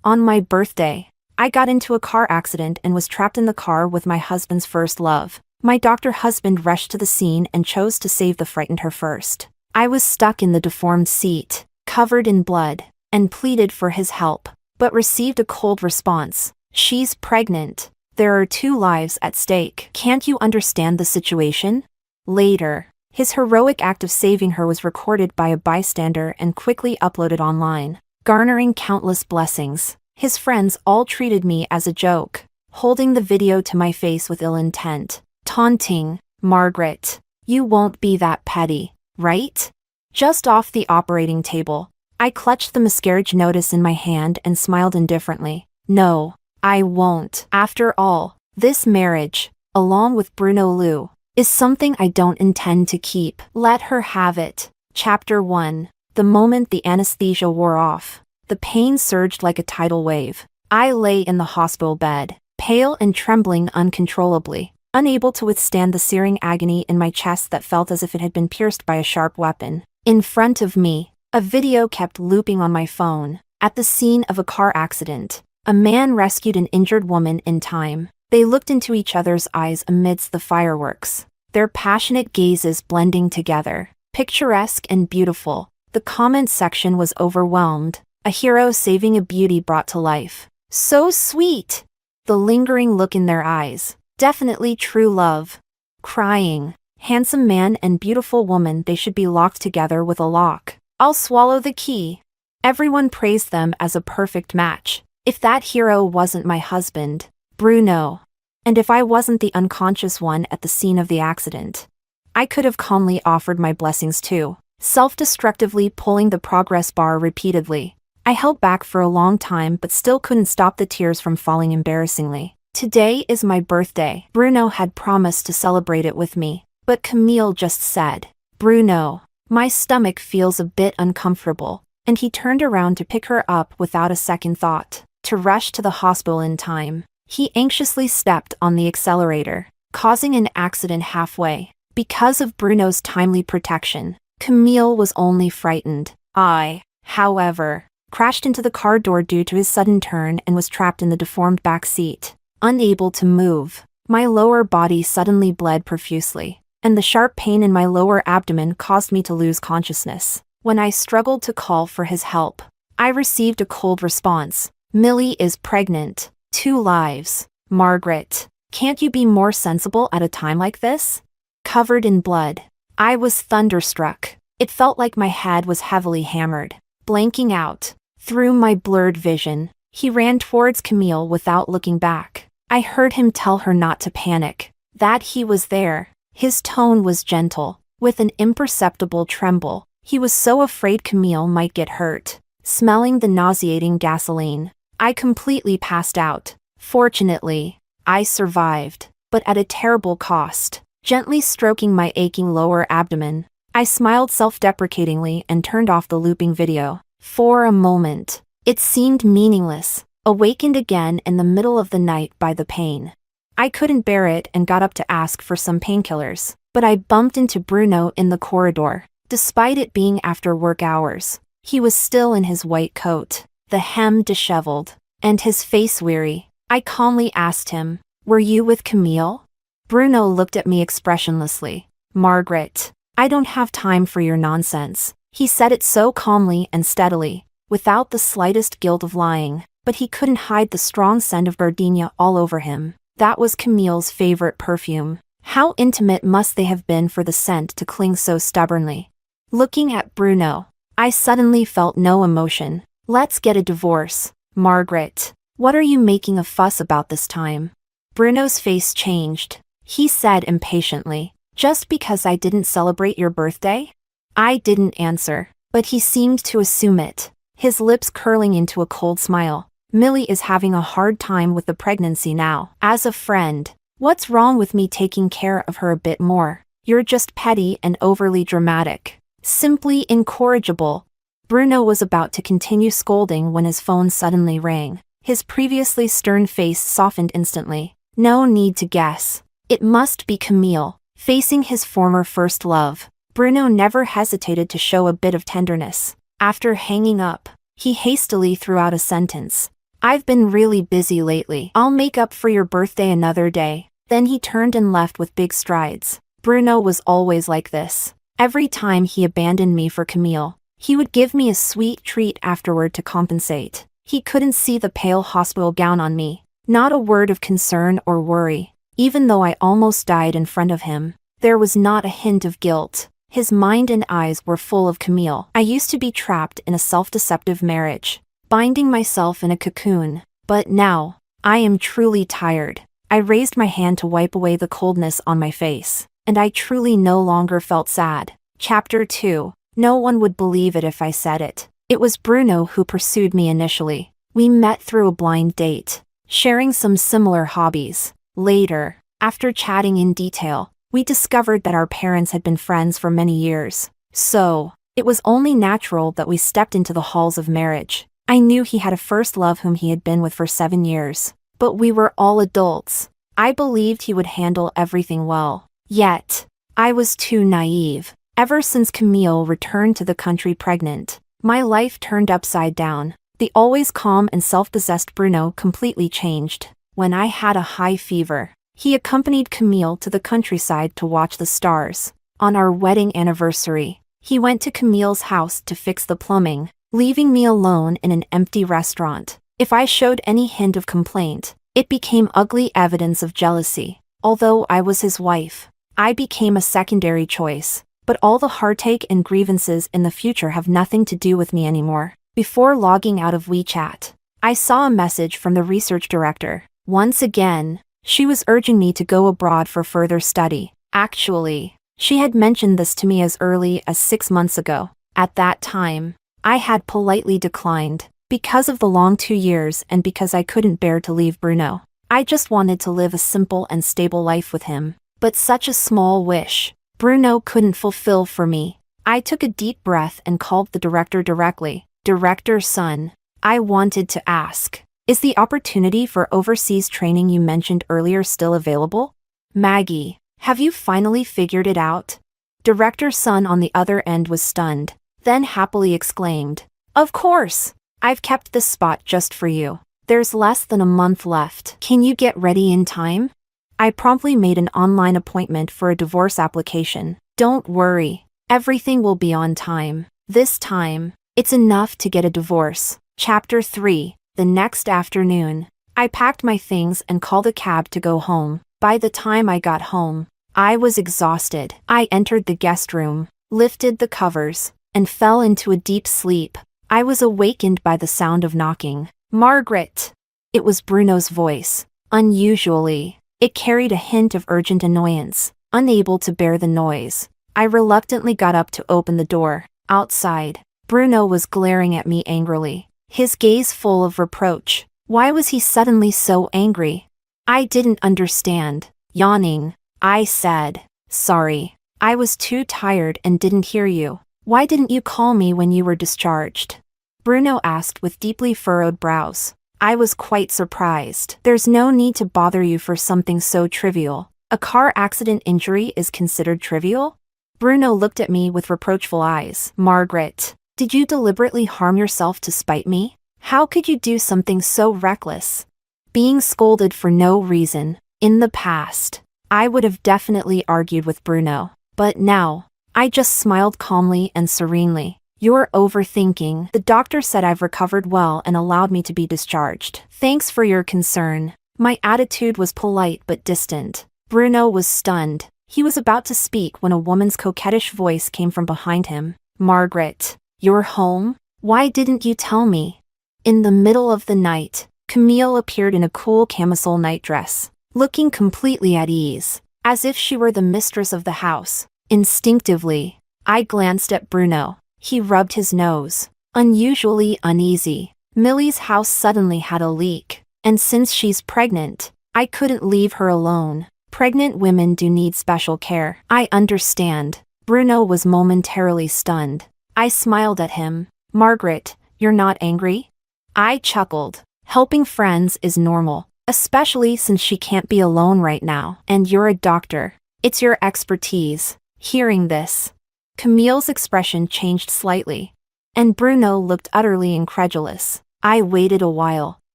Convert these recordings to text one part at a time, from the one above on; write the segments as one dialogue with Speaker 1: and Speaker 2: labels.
Speaker 1: On my birthday, I got into a car accident and was trapped in the car with my husband's first love. My doctor husband rushed to the scene and chose to save the frightened her first. I was stuck in the deformed seat, covered in blood, and pleaded for his help, but received a cold response. She's pregnant. There are 2 lives at stake. Can't you understand the situation? Later, his heroic act of saving her was recorded by a bystander and quickly uploaded online, garnering countless blessings. His friends all treated me as a joke, holding the video to my face with ill intent. Taunting, Margaret. You won't be that petty, right? Just off the operating table, I clutched the miscarriage notice in my hand and smiled indifferently. No, I won't. After all, this marriage, along with Bruno Liu, is something I don't intend to keep. Let her have it. Chapter 1. The moment the anesthesia wore off, the pain surged like a tidal wave. I lay in the hospital bed, pale and trembling uncontrollably, unable to withstand the searing agony in my chest that felt as if it had been pierced by a sharp weapon. In front of me, a video kept looping on my phone. At the scene of a car accident, a man rescued an injured woman in time. They looked into each other's eyes amidst the fireworks, their passionate gazes blending together. Picturesque and beautiful, the comment section was overwhelmed. A hero saving a beauty brought to life. So sweet! The lingering look in their eyes. Definitely true love. Crying. Handsome man and beautiful woman, they should be locked together with a lock. I'll swallow the key. Everyone praised them as a perfect match. If that hero wasn't my husband, Bruno, and if I wasn't the unconscious one at the scene of the accident, I could have calmly offered my blessings too, self-destructively pulling the progress bar repeatedly. I held back for a long time but still couldn't stop the tears from falling embarrassingly. Today is my birthday. Bruno had promised to celebrate it with me, but Camille just said, Bruno, my stomach feels a bit uncomfortable, and he turned around to pick her up without a second thought, to rush to the hospital in time. He anxiously stepped on the accelerator, causing an accident halfway. Because of Bruno's timely protection, Camille was only frightened. I, however, crashed into the car door due to his sudden turn and was trapped in the deformed back seat. Unable to move, my lower body suddenly bled profusely, and the sharp pain in my lower abdomen caused me to lose consciousness. When I struggled to call for his help, I received a cold response. Millie is pregnant. 2 lives. Margaret, can't you be more sensible at a time like this? Covered in blood, I was thunderstruck. It felt like my head was heavily hammered. Blanking out, through my blurred vision, he ran towards Camille without looking back. I heard him tell her not to panic, that he was there. His tone was gentle, with an imperceptible tremble. He was so afraid Camille might get hurt. Smelling the nauseating gasoline, I completely passed out. Fortunately, I survived, but at a terrible cost. Gently stroking my aching lower abdomen, I smiled self-deprecatingly and turned off the looping video. For a moment, it seemed meaningless, awakened again in the middle of the night by the pain. I couldn't bear it and got up to ask for some painkillers, but I bumped into Bruno in the corridor. Despite it being after work hours, he was still in his white coat, the hem disheveled, and his face weary. I calmly asked him, "Were you with Camille?" Bruno looked at me expressionlessly. "Margaret, I don't have time for your nonsense." He said it so calmly and steadily, without the slightest guilt of lying, but he couldn't hide the strong scent of gardenia all over him. That was Camille's favorite perfume. How intimate must they have been for the scent to cling so stubbornly? Looking at Bruno, I suddenly felt no emotion. "Let's get a divorce, Margaret. What are you making a fuss about this time?" Bruno's face changed. He said impatiently, "Just because I didn't celebrate your birthday?" I didn't answer, but he seemed to assume it, his lips curling into a cold smile. "Millie is having a hard time with the pregnancy now. As a friend, what's wrong with me taking care of her a bit more? You're just petty and overly dramatic. Simply incorrigible." Bruno was about to continue scolding when his phone suddenly rang. His previously stern face softened instantly. No need to guess. It must be Camille. Facing his former first love, Bruno never hesitated to show a bit of tenderness. After hanging up, he hastily threw out a sentence. I've been really busy lately. I'll make up for your birthday another day. Then he turned and left with big strides. Bruno was always like this. Every time he abandoned me for Camille, he would give me a sweet treat afterward to compensate. He couldn't see the pale hospital gown on me. Not a word of concern or worry. Even though I almost died in front of him, there was not a hint of guilt. His mind and eyes were full of Camille. I used to be trapped in a self-deceptive marriage, binding myself in a cocoon. But now, I am truly tired. I raised my hand to wipe away the coldness on my face, and I truly no longer felt sad. Chapter 2. No one would believe it if I said it. It was Bruno who pursued me initially. We met through a blind date, sharing some similar hobbies. Later, after chatting in detail, we discovered that our parents had been friends for many years. So, it was only natural that we stepped into the halls of marriage. I knew he had a first love whom he had been with for 7 years. But we were all adults. I believed he would handle everything well. Yet, I was too naive. Ever since Camille returned to the country pregnant, my life turned upside down. The always calm and self-possessed Bruno completely changed. When I had a high fever, he accompanied Camille to the countryside to watch the stars. On our wedding anniversary, he went to Camille's house to fix the plumbing, leaving me alone in an empty restaurant. If I showed any hint of complaint, it became ugly evidence of jealousy. Although I was his wife, I became a secondary choice. But all the heartache and grievances in the future have nothing to do with me anymore. Before logging out of WeChat, I saw a message from the research director. Once again, she was urging me to go abroad for further study. Actually, she had mentioned this to me as early as 6 months ago. At that time, I had politely declined, because of the long 2 years and because I couldn't bear to leave Bruno. I just wanted to live a simple and stable life with him. But such a small wish, Bruno couldn't fulfill for me. I took a deep breath and called the director directly. Director Son, I wanted to ask, is the opportunity for overseas training you mentioned earlier still available? Maggie, have you finally figured it out? Director Son on the other end was stunned, then happily exclaimed, of course! I've kept this spot just for you. There's less than a month left. Can you get ready in time? I promptly made an online appointment for a divorce application. Don't worry, everything will be on time. This time, it's enough to get a divorce. Chapter 3. The next afternoon, I packed my things and called a cab to go home. By the time I got home, I was exhausted. I entered the guest room, lifted the covers, and fell into a deep sleep. I was awakened by the sound of knocking. Margaret! It was Bruno's voice. Unusually, it carried a hint of urgent annoyance. Unable to bear the noise, I reluctantly got up to open the door. Outside, Bruno was glaring at me angrily, his gaze full of reproach. Why was he suddenly so angry? I didn't understand. Yawning, I said, sorry, I was too tired and didn't hear you. Why didn't you call me when you were discharged? Bruno asked with deeply furrowed brows. I was quite surprised. There's no need to bother you for something so trivial. A car accident injury is considered trivial? Bruno looked at me with reproachful eyes. Margaret, did you deliberately harm yourself to spite me? How could you do something so reckless? Being scolded for no reason. In the past, I would have definitely argued with Bruno. But now, I just smiled calmly and serenely. You're overthinking. The doctor said I've recovered well and allowed me to be discharged. Thanks for your concern. My attitude was polite but distant. Bruno was stunned. He was about to speak when a woman's coquettish voice came from behind him. Margaret, you're home? Why didn't you tell me? In the middle of the night, Camille appeared in a cool camisole nightdress, looking completely at ease, as if she were the mistress of the house. Instinctively, I glanced at Bruno. He rubbed his nose, unusually uneasy. Millie's house suddenly had a leak, and since she's pregnant, I couldn't leave her alone. Pregnant women do need special care. I understand. Bruno was momentarily stunned. I smiled at him. Margaret, you're not angry? I chuckled. Helping friends is normal, especially since she can't be alone right now. And you're a doctor. It's your expertise. Hearing this, Camille's expression changed slightly, and Bruno looked utterly incredulous. I waited a while,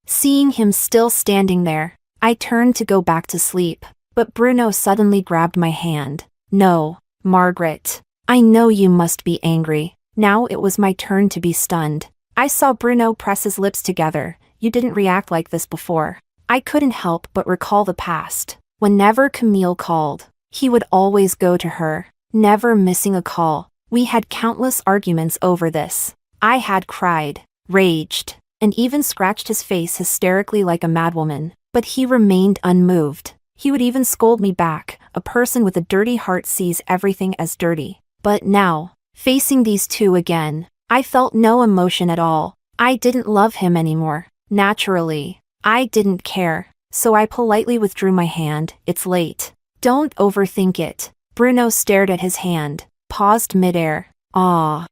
Speaker 1: Seeing him still standing there, I turned to go back to sleep, but Bruno suddenly grabbed my hand. No, Margaret. I know you must be angry. Now it was my turn to be stunned. I saw Bruno press his lips together. You didn't react like this before. I couldn't help but recall the past. Whenever Camille called, he would always go to her, never missing a call. We had countless arguments over this. I had cried, raged, and even scratched his face hysterically like a madwoman, but he remained unmoved. He would even scold me back. A person with a dirty heart sees everything as dirty. But now, facing these two again, I felt no emotion at all. I didn't love him anymore. Naturally, I didn't care, so I politely withdrew my hand. It's late. Don't overthink it. Bruno stared at his hand, paused midair. Ah.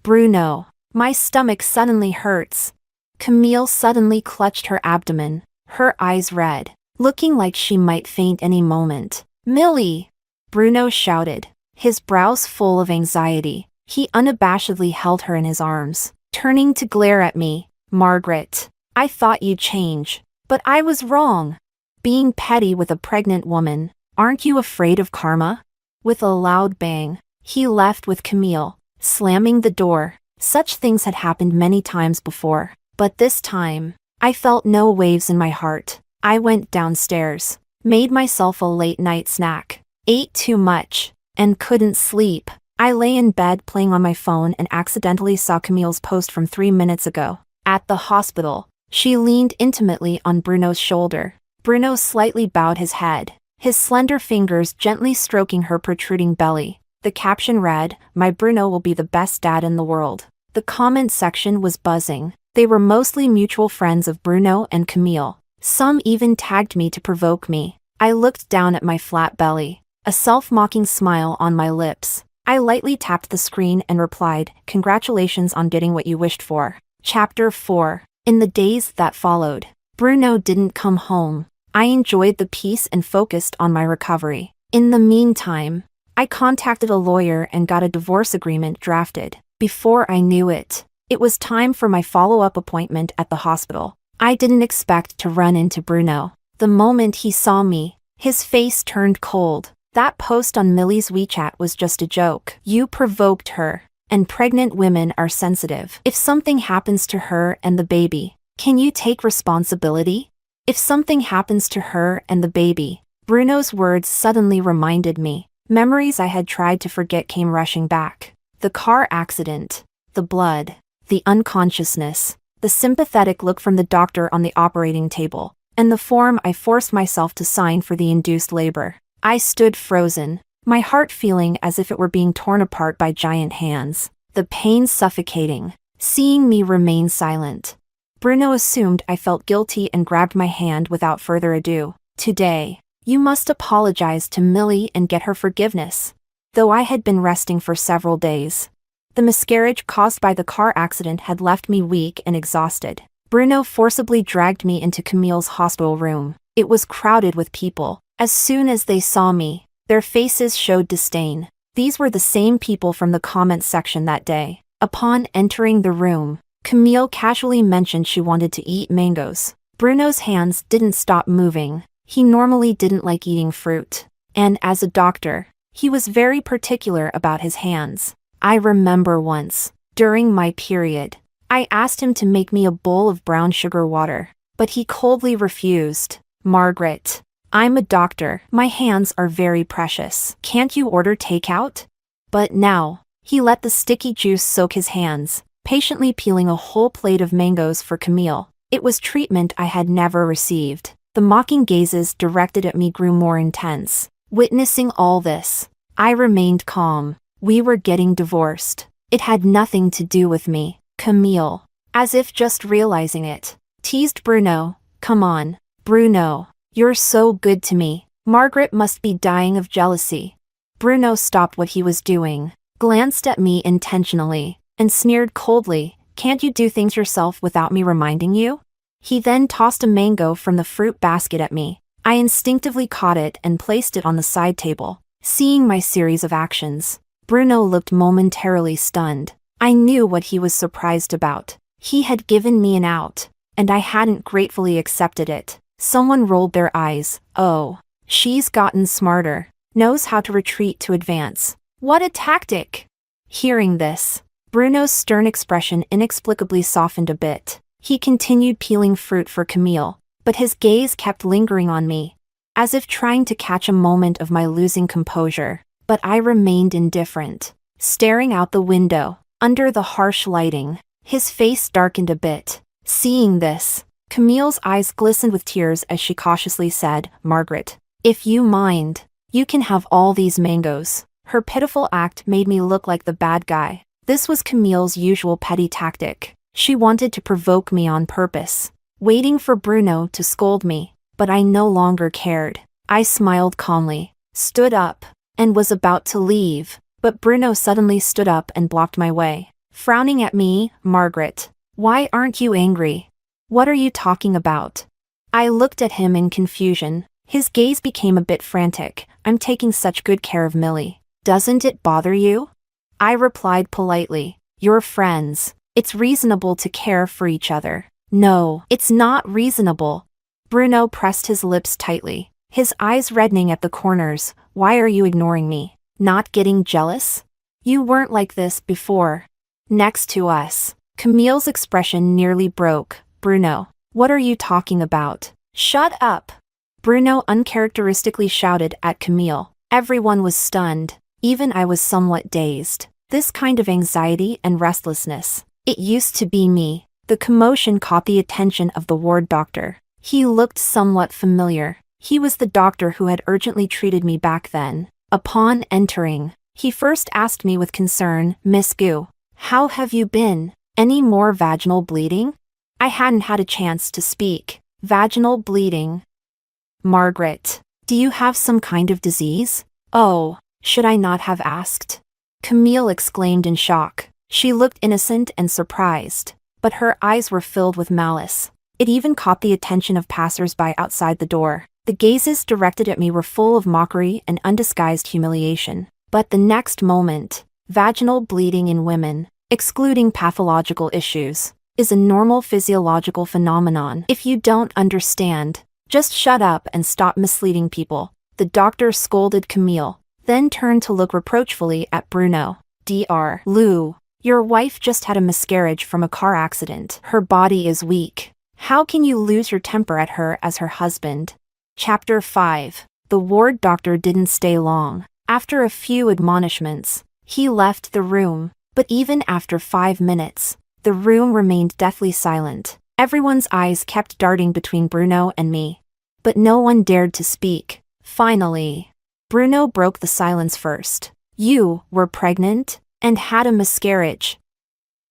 Speaker 1: Bruno. My stomach suddenly hurts. Camille suddenly clutched her abdomen, her eyes red, looking like she might faint any moment. Millie! Bruno shouted, his brows full of anxiety. He unabashedly held her in his arms, turning to glare at me. Margaret, I thought you'd change. But I was wrong. Being petty with a pregnant woman, aren't you afraid of karma? With a loud bang, he left with Camille, slamming the door. Such things had happened many times before, but this time, I felt no waves in my heart. I went downstairs, made myself a late-night snack, ate too much, and couldn't sleep. I lay in bed playing on my phone and accidentally saw Camille's post from 3 minutes ago. At the hospital, she leaned intimately on Bruno's shoulder. Bruno slightly bowed his head, his slender fingers gently stroking her protruding belly. The caption read, "My Bruno will be the best dad in the world." The comment section was buzzing. They were mostly mutual friends of Bruno and Camille. Some even tagged me to provoke me. I looked down at my flat belly, a self-mocking smile on my lips. I lightly tapped the screen and replied, "Congratulations on getting what you wished for." Chapter 4. In the days that followed, Bruno didn't come home. I enjoyed the peace and focused on my recovery. In the meantime, I contacted a lawyer and got a divorce agreement drafted. Before I knew it, it was time for my follow-up appointment at the hospital. I didn't expect to run into Bruno. The moment he saw me, his face turned cold. That post on Millie's WeChat was just a joke. You provoked her, and pregnant women are sensitive. If something happens to her and the baby, can you take responsibility? If something happens to her and the baby, Bruno's words suddenly reminded me. Memories I had tried to forget came rushing back. The car accident, the blood, the unconsciousness, the sympathetic look from the doctor on the operating table, and the form I forced myself to sign for the induced labor. I stood frozen, my heart feeling as if it were being torn apart by giant hands, the pain suffocating. Seeing me remain silent, Bruno assumed I felt guilty and grabbed my hand without further ado. Today, you must apologize to Millie and get her forgiveness. Though I had been resting for several days, the miscarriage caused by the car accident had left me weak and exhausted. Bruno forcibly dragged me into Camille's hospital room. It was crowded with people. As soon as they saw me, their faces showed disdain. These were the same people from the comments section that day. Upon entering the room, Camille casually mentioned she wanted to eat mangoes. Bruno's hands didn't stop moving. He normally didn't like eating fruit, and as a doctor, he was very particular about his hands. I remember once, during my period, I asked him to make me a bowl of brown sugar water, but he coldly refused. Margaret, I'm a doctor. My hands are very precious. Can't you order takeout? But now, he let the sticky juice soak his hands, patiently peeling a whole plate of mangoes for Camille. It was treatment I had never received. The mocking gazes directed at me grew more intense. Witnessing all this, I remained calm. We were getting divorced. It had nothing to do with me. Camille, as if just realizing it, teased Bruno. Come on, Bruno, you're so good to me. Margaret must be dying of jealousy. Bruno stopped what he was doing, glanced at me intentionally, and sneered coldly. Can't you do things yourself without me reminding you? He then tossed a mango from the fruit basket at me. I instinctively caught it and placed it on the side table. Seeing my series of actions, Bruno looked momentarily stunned. I knew what he was surprised about. He had given me an out. and I hadn't gratefully accepted it. Someone rolled their eyes. Oh, she's gotten smarter. Knows how to retreat to advance. What a tactic! Hearing this, Bruno's stern expression inexplicably softened a bit. He continued peeling fruit for Camille, but his gaze kept lingering on me, as if trying to catch a moment of my losing composure. But I remained indifferent, staring out the window. Under the harsh lighting, his face darkened a bit. Seeing this, Camille's eyes glistened with tears as she cautiously said, "Margaret, if you mind, you can have all these mangoes." Her pitiful act made me look like the bad guy. This was Camille's usual petty tactic. She wanted to provoke me on purpose, waiting for Bruno to scold me, but I no longer cared. I smiled calmly, stood up, and was about to leave, but Bruno suddenly stood up and blocked my way. Frowning at me, "Margaret, why aren't you angry? What are you talking about?" I looked at him in confusion. His gaze became a bit frantic. "I'm taking such good care of Millie. Doesn't it bother you?" I replied politely, "You're friends. It's reasonable to care for each other." "No, it's not reasonable." Bruno pressed his lips tightly, his eyes reddening at the corners. "Why are you ignoring me? Not getting jealous? You weren't like this before." Next to us, Camille's expression nearly broke. "Bruno, what are you talking about? Shut up!" Bruno uncharacteristically shouted at Camille. Everyone was stunned. Even I was somewhat dazed. This kind of anxiety and restlessness. It used to be me. The commotion caught the attention of the ward doctor. He looked somewhat familiar. He was the doctor who had urgently treated me back then. Upon entering, he first asked me with concern, "Miss Gu, how have you been? Any more vaginal bleeding?" I hadn't had a chance to speak. Vaginal bleeding. "Margaret, do you have some kind of disease?" "Oh, should I not have asked?" Camille exclaimed in shock. She looked innocent and surprised, but her eyes were filled with malice. It even caught the attention of passers-by outside the door. The gazes directed at me were full of mockery and undisguised humiliation. But the next moment, vaginal bleeding in women, excluding pathological issues, is a normal physiological phenomenon. If you don't understand, just shut up and stop misleading people. The doctor scolded Camille, then turned to look reproachfully at Bruno. "Dr. Lou, your wife just had a miscarriage from a car accident. Her body is weak. How can you lose your temper at her as her husband?" Chapter 5. The ward doctor didn't stay long. After a few admonishments, he left the room. But even after 5 minutes, the room remained deathly silent. Everyone's eyes kept darting between Bruno and me, but no one dared to speak. Finally, Bruno broke the silence first. "You were pregnant and had a miscarriage.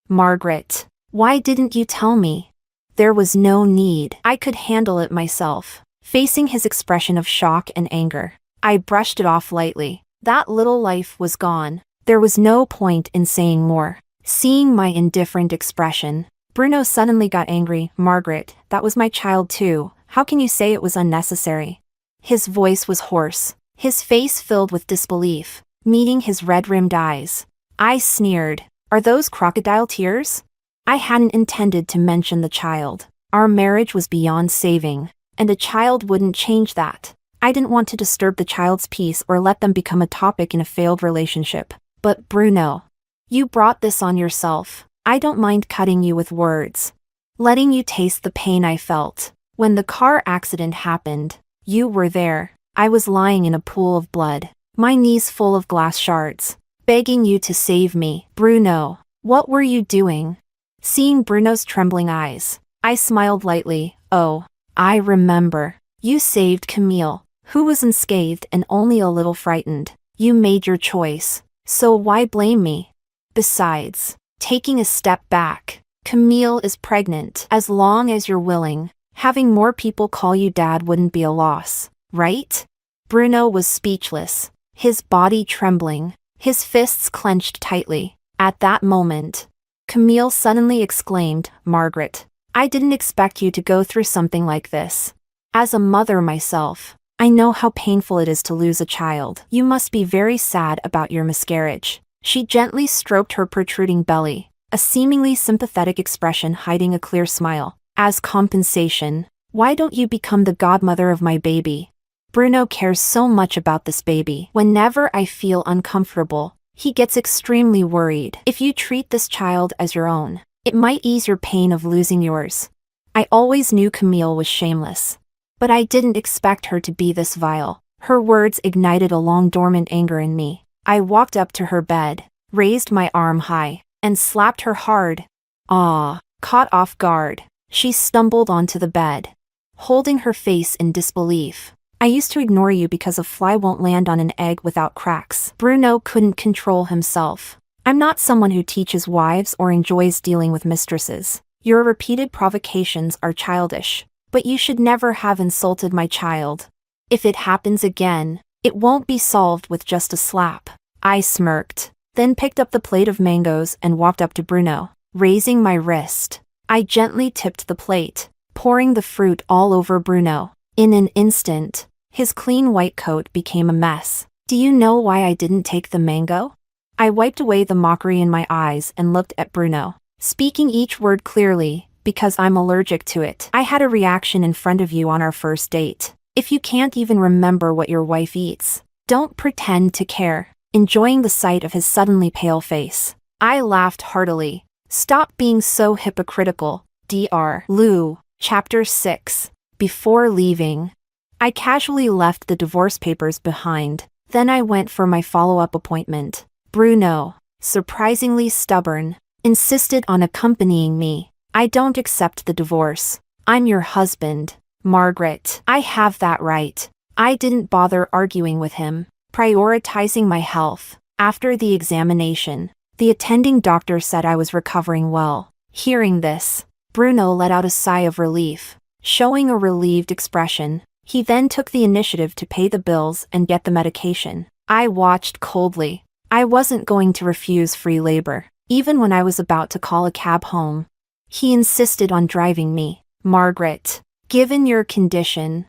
Speaker 1: Margaret, why didn't you tell me?" "There was no need. I could handle it myself." Facing his expression of shock and anger, I brushed it off lightly. That little life was gone. There was no point in saying more. Seeing my indifferent expression, Bruno suddenly got angry. "Margaret, that was my child too. How can you say it was unnecessary?" His voice was hoarse, his face filled with disbelief, meeting his red-rimmed eyes. I sneered. "Are those crocodile tears?" I hadn't intended to mention the child. Our marriage was beyond saving, and a child wouldn't change that. I didn't want to disturb the child's peace or let them become a topic in a failed relationship. "But Bruno, you brought this on yourself. I don't mind cutting you with words, letting you taste the pain I felt. When the car accident happened, you were there. I was lying in a pool of blood, my knees full of glass shards, begging you to save me." "Bruno, what were you doing?" Seeing Bruno's trembling eyes, I smiled lightly. "Oh, I remember. You saved Camille, who was unscathed and only a little frightened. You made your choice, so why blame me? Besides, taking a step back, Camille is pregnant. As long as you're willing, having more people call you dad wouldn't be a loss, right?" Bruno was speechless, his body trembling, his fists clenched tightly. At that moment, Camille suddenly exclaimed, "Margaret, I didn't expect you to go through something like this. As a mother myself, I know how painful it is to lose a child. You must be very sad about your miscarriage." She gently stroked her protruding belly, a seemingly sympathetic expression hiding a clear smile. As compensation, why don't you become the godmother of my baby? Bruno cares so much about this baby. Whenever I feel uncomfortable, he gets extremely worried. If you treat this child as your own, it might ease your pain of losing yours. I always knew Camille was shameless, but I didn't expect her to be this vile. Her words ignited a long-dormant anger in me. I walked up to her bed, raised my arm high, and slapped her hard. Caught off guard, she stumbled onto the bed, holding her face in disbelief. I used to ignore you because a fly won't land on an egg without cracks. Bruno couldn't control himself. I'm not someone who teaches wives or enjoys dealing with mistresses. Your repeated provocations are childish, but you should never have insulted my child. If it happens again, it won't be solved with just a slap. I smirked, then picked up the plate of mangoes and walked up to Bruno, raising my wrist. I gently tipped the plate, pouring the fruit all over Bruno. In an instant, his clean white coat became a mess. Do you know why I didn't take the mango? I wiped away the mockery in my eyes and looked at Bruno, speaking each word clearly, because I'm allergic to it. I had a reaction in front of you on our first date. If you can't even remember what your wife eats, don't pretend to care. Enjoying the sight of his suddenly pale face, I laughed heartily. Stop being so hypocritical, Dr. Lou. Chapter 6. Before leaving, I casually left the divorce papers behind. Then I went for my follow-up appointment. Bruno, surprisingly stubborn, insisted on accompanying me. I don't accept the divorce. I'm your husband, Margaret. I have that right. I didn't bother arguing with him, prioritizing my health. After the examination, the attending doctor said I was recovering well. Hearing this, Bruno let out a sigh of relief, showing a relieved expression. He then took the initiative to pay the bills and get the medication. I watched coldly. I wasn't going to refuse free labor, even when I was about to call a cab home. He insisted on driving me. Margaret, given your condition,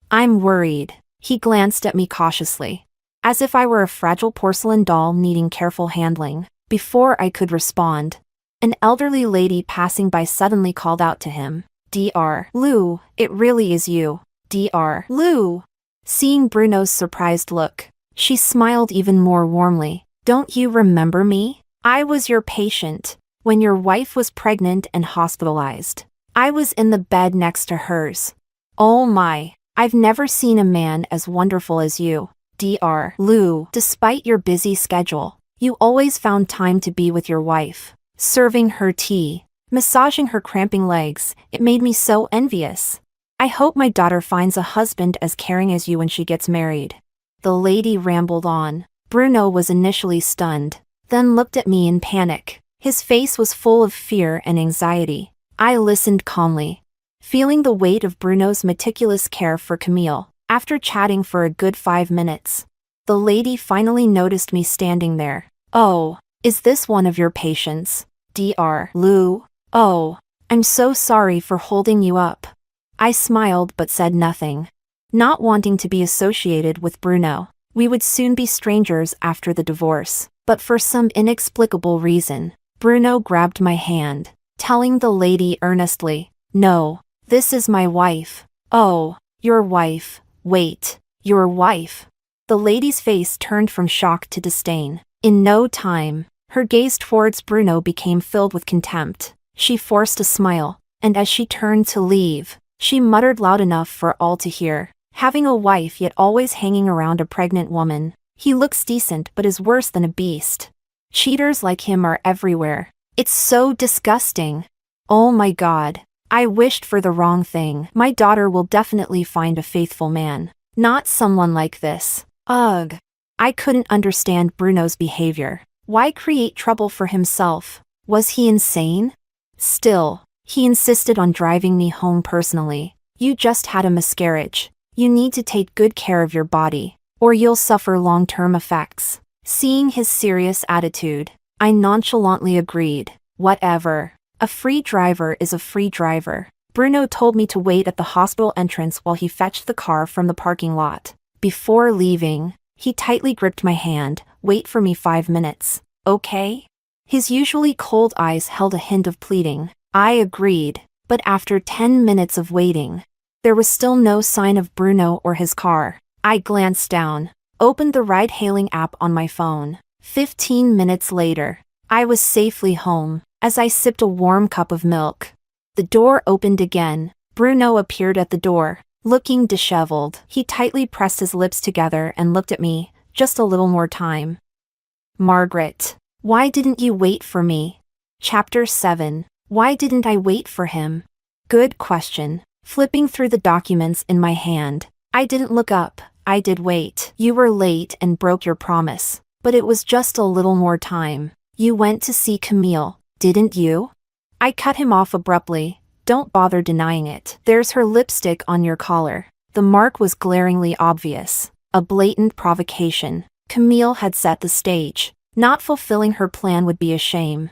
Speaker 1: I'm worried. He glanced at me cautiously, as if I were a fragile porcelain doll needing careful handling. Before I could respond, an elderly lady passing by suddenly called out to him, Dr. Lou, it really is you. Dr. Lou. Seeing Bruno's surprised look, she smiled even more warmly. Don't you remember me? I was your patient when your wife was pregnant and hospitalized. I was in the bed next to hers. Oh my, I've never seen a man as wonderful as you, Dr. Lou. Despite your busy schedule, you always found time to be with your wife, serving her tea, massaging her cramping legs. It made me so envious. I hope my daughter finds a husband as caring as you when she gets married. The lady rambled on. Bruno was initially stunned, then looked at me in panic. His face was full of fear and anxiety. I listened calmly, feeling the weight of Bruno's meticulous care for Camille. After chatting for a good 5 minutes, the lady finally noticed me standing there. Oh, is this one of your patients, Dr. Lou? Oh, I'm so sorry for holding you up. I smiled but said nothing, not wanting to be associated with Bruno. We would soon be strangers after the divorce, but for some inexplicable reason, Bruno grabbed my hand, telling the lady earnestly, No, this is my wife. Oh, your wife. Wait, your wife. The lady's face turned from shock to disdain. In no time, her gaze towards Bruno became filled with contempt. She forced a smile, and as she turned to leave, she muttered loud enough for all to hear. Having a wife yet always hanging around a pregnant woman, he looks decent but is worse than a beast. Cheaters like him are everywhere. It's so disgusting. Oh my God. I wished for the wrong thing. My daughter will definitely find a faithful man, not someone like this. Ugh. I couldn't understand Bruno's behavior. Why create trouble for himself? Was he insane? Still, he insisted on driving me home personally. You just had a miscarriage. You need to take good care of your body, or you'll suffer long-term effects. Seeing his serious attitude, I nonchalantly agreed. Whatever. A free driver is a free driver. Bruno told me to wait at the hospital entrance while he fetched the car from the parking lot. Before leaving, he tightly gripped my hand. Wait for me 5 minutes, okay? His usually cold eyes held a hint of pleading. I agreed, But after 10 minutes of waiting, there was still no sign of Bruno or his car. I glanced down, opened the ride-hailing app on my phone. 15 minutes later, I was safely home. As I sipped a warm cup of milk, the door opened again. Bruno appeared at the door, looking disheveled. He tightly pressed his lips together and looked at me. Just a little more time. Margaret, why didn't you wait for me? Chapter 7. Why didn't I wait for him? Good question. Flipping through the documents in my hand, I didn't look up. I did wait. You were late and broke your promise, but it was just a little more time. You went to see Camille, didn't you? I cut him off abruptly. Don't bother denying it. There's her lipstick on your collar. The mark was glaringly obvious. A blatant provocation. Camille had set the stage. Not fulfilling her plan would be a shame.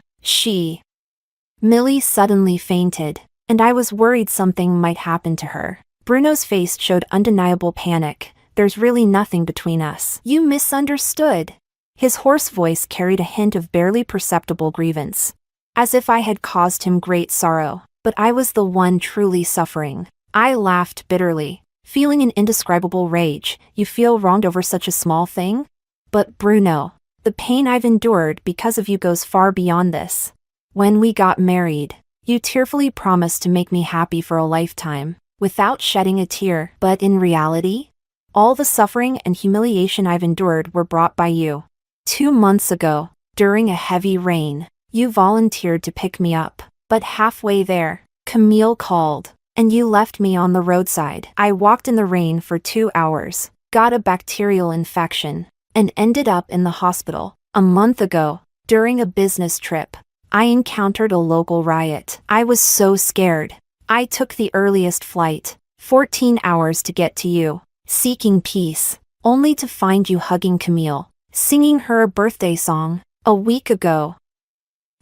Speaker 1: Millie suddenly fainted, and I was worried something might happen to her. Bruno's face showed undeniable panic. There's really nothing between us. You misunderstood. His hoarse voice carried a hint of barely perceptible grievance, as if I had caused him great sorrow, but I was the one truly suffering. I laughed bitterly, feeling an indescribable rage. You feel wronged over such a small thing? But Bruno, the pain I've endured because of you goes far beyond this. When we got married, you tearfully promised to make me happy for a lifetime, without shedding a tear. But in reality, all the suffering and humiliation I've endured were brought by you. 2 months ago, during a heavy rain, you volunteered to pick me up, but halfway there, Camille called, and you left me on the roadside. I walked in the rain for 2 hours, got a bacterial infection, and ended up in the hospital. A month ago, during a business trip, I encountered a local riot. I was so scared. I took the earliest flight, 14 hours to get to you, seeking peace, only to find you hugging Camille, singing her a birthday song. A week ago,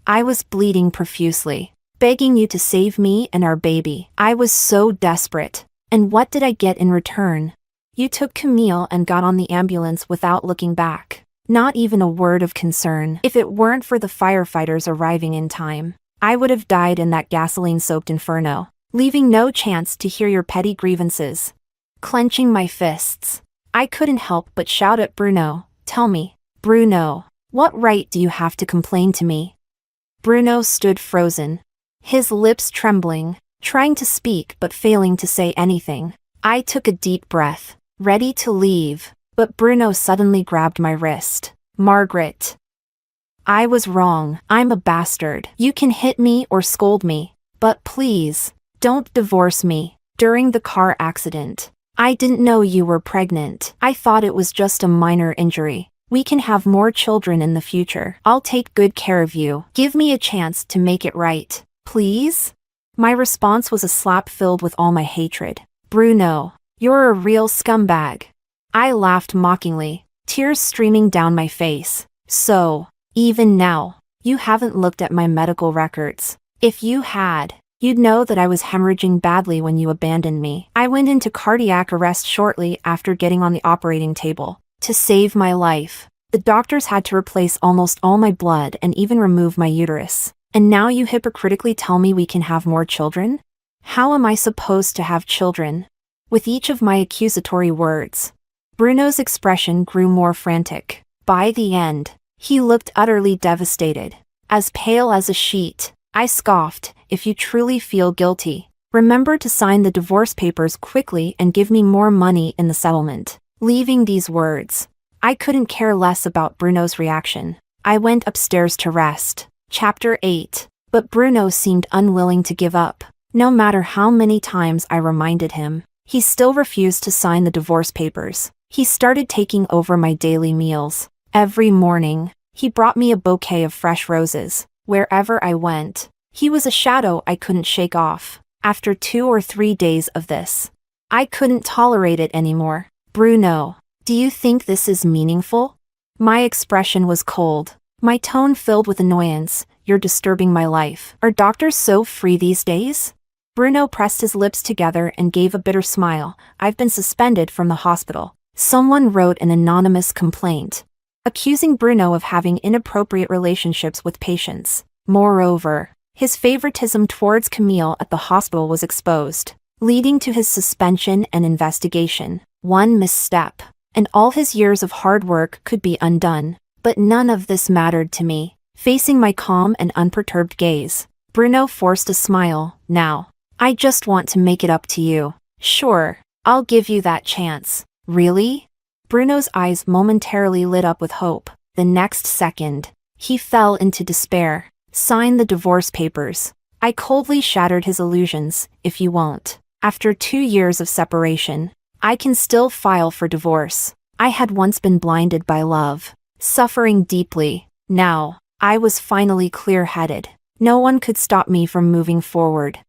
Speaker 1: I was bleeding profusely, begging you to save me and our baby. I was so desperate. And what did I get in return? You took Camille and got on the ambulance without looking back. Not even a word of concern. If it weren't for the firefighters arriving in time, I would have died in that gasoline-soaked inferno, leaving no chance to hear your petty grievances. Clenching my fists, I couldn't help but shout at Bruno. Tell me, Bruno, what right do you have to complain to me? Bruno stood frozen, his lips trembling, trying to speak but failing to say anything. I took a deep breath, ready to leave, but Bruno suddenly grabbed my wrist. Margaret, I was wrong. I'm a bastard. You can hit me or scold me, but please, don't divorce me. During the car accident, I didn't know you were pregnant. I thought it was just a minor injury. We can have more children in the future. I'll take good care of you. Give me a chance to make it right, please? My response was a slap filled with all my hatred. Bruno, you're a real scumbag. I laughed mockingly, tears streaming down my face. So, even now, you haven't looked at my medical records. If you had, you'd know that I was hemorrhaging badly when you abandoned me. I went into cardiac arrest shortly after getting on the operating table. To save my life, the doctors had to replace almost all my blood and even remove my uterus. And now you hypocritically tell me we can have more children? How am I supposed to have children? With each of my accusatory words, Bruno's expression grew more frantic. By the end, he looked utterly devastated, as pale as a sheet. I scoffed. If you truly feel guilty, remember to sign the divorce papers quickly and give me more money in the settlement. Leaving these words, I couldn't care less about Bruno's reaction. I went upstairs to rest. Chapter 8. But Bruno seemed unwilling to give up. No matter how many times I reminded him, he still refused to sign the divorce papers. He started taking over my daily meals. Every morning, he brought me a bouquet of fresh roses. Wherever I went, he was a shadow I couldn't shake off. After 2 or 3 days of this, I couldn't tolerate it anymore. Bruno, do you think this is meaningful? My expression was cold, my tone filled with annoyance. You're disturbing my life. Are doctors so free these days? Bruno pressed his lips together and gave a bitter smile. I've been suspended from the hospital. Someone wrote an anonymous complaint, accusing Bruno of having inappropriate relationships with patients. Moreover, His favoritism towards Camille at the hospital was exposed, leading to his suspension and investigation. One misstep, and all his years of hard work could be undone. But none of this mattered to me. Facing my calm and unperturbed gaze, Bruno forced a smile. Now, I just want to make it up to you. Sure, I'll give you that chance. Really? Bruno's eyes momentarily lit up with hope. The next second, he fell into despair. Sign the divorce papers. I coldly shattered his illusions. If you won't. After 2 years of separation, I can still file for divorce. I had once been blinded by love, suffering deeply. Now, I was finally clear-headed. No one could stop me from moving forward.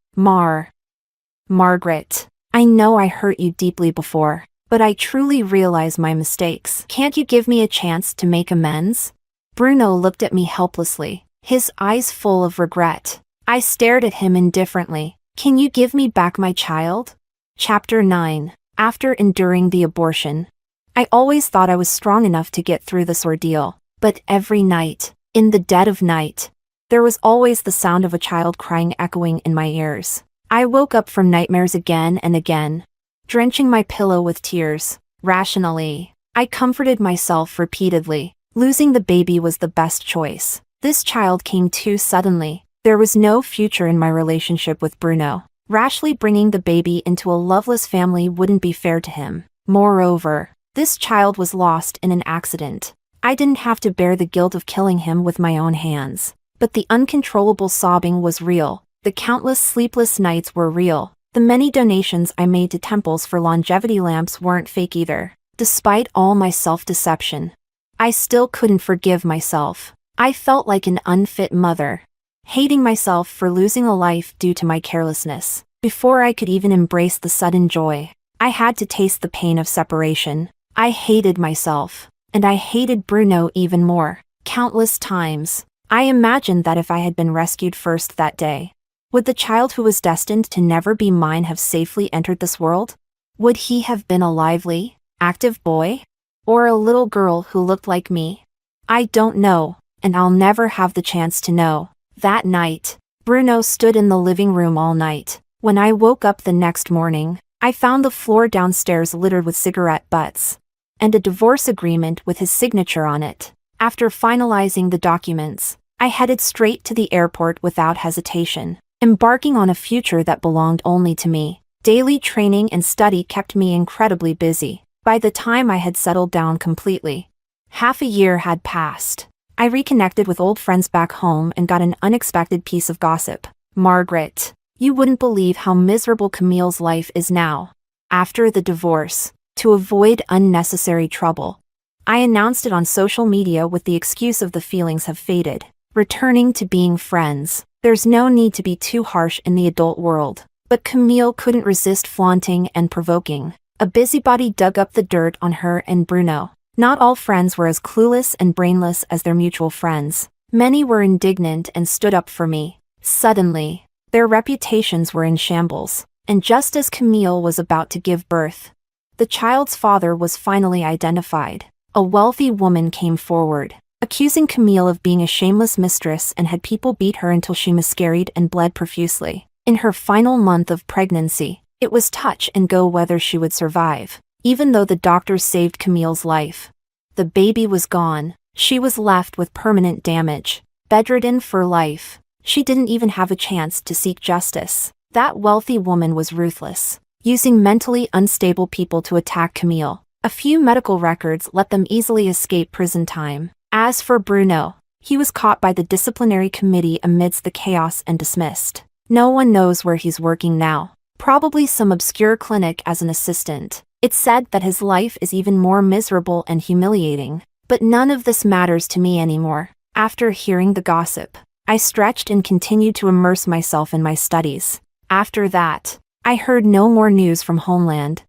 Speaker 1: Margaret, I know I hurt you deeply before, but I truly realize my mistakes. Can't you give me a chance to make amends? Bruno looked at me helplessly, his eyes full of regret. I stared at him indifferently. Can you give me back my child? Chapter 9. After enduring the abortion, I always thought I was strong enough to get through this ordeal, but every night, in the dead of night, there was always the sound of a child crying echoing in my ears. I woke up from nightmares again and again, drenching my pillow with tears. Rationally, I comforted myself repeatedly. Losing the baby was the best choice. This child came too suddenly. There was no future in my relationship with Bruno. Rashly bringing the baby into a loveless family wouldn't be fair to him. Moreover, this child was lost in an accident. I didn't have to bear the guilt of killing him with my own hands. But the uncontrollable sobbing was real. The countless sleepless nights were real. The many donations I made to temples for longevity lamps weren't fake either. Despite all my self-deception, I still couldn't forgive myself. I felt like an unfit mother, hating myself for losing a life due to my carelessness. Before I could even embrace the sudden joy, I had to taste the pain of separation. I hated myself, and I hated Bruno even more. Countless times, I imagined that if I had been rescued first that day, would the child who was destined to never be mine have safely entered this world? Would he have been a lively, active boy? Or a little girl who looked like me? I don't know, and I'll never have the chance to know. That night, Bruno stood in the living room all night. When I woke up the next morning, I found the floor downstairs littered with cigarette butts, and a divorce agreement with his signature on it. After finalizing the documents, I headed straight to the airport without hesitation, embarking on a future that belonged only to me. Daily training and study kept me incredibly busy. By the time I had settled down completely, half a year had passed. I reconnected with old friends back home and got an unexpected piece of gossip. Margaret, you wouldn't believe how miserable Camille's life is now. After the divorce, to avoid unnecessary trouble, I announced it on social media with the excuse of the feelings have faded. Returning to being friends. There's no need to be too harsh in the adult world. But Camille couldn't resist flaunting and provoking. A busybody dug up the dirt on her and Bruno. Not all friends were as clueless and brainless as their mutual friends. Many were indignant and stood up for me. Suddenly, their reputations were in shambles. And just as Camille was about to give birth, the child's father was finally identified. A wealthy woman came forward, accusing Camille of being a shameless mistress and had people beat her until she miscarried and bled profusely. In her final month of pregnancy, it was touch and go whether she would survive. Even though the doctors saved Camille's life, the baby was gone. She was left with permanent damage, bedridden for life. She didn't even have a chance to seek justice. That wealthy woman was ruthless, using mentally unstable people to attack Camille. A few medical records let them easily escape prison time. As for Bruno, he was caught by the disciplinary committee amidst the chaos and dismissed. No one knows where he's working now. Probably some obscure clinic as an assistant. It's said that his life is even more miserable and humiliating. But none of this matters to me anymore. After hearing the gossip, I stretched and continued to immerse myself in my studies. After that, I heard no more news from homeland.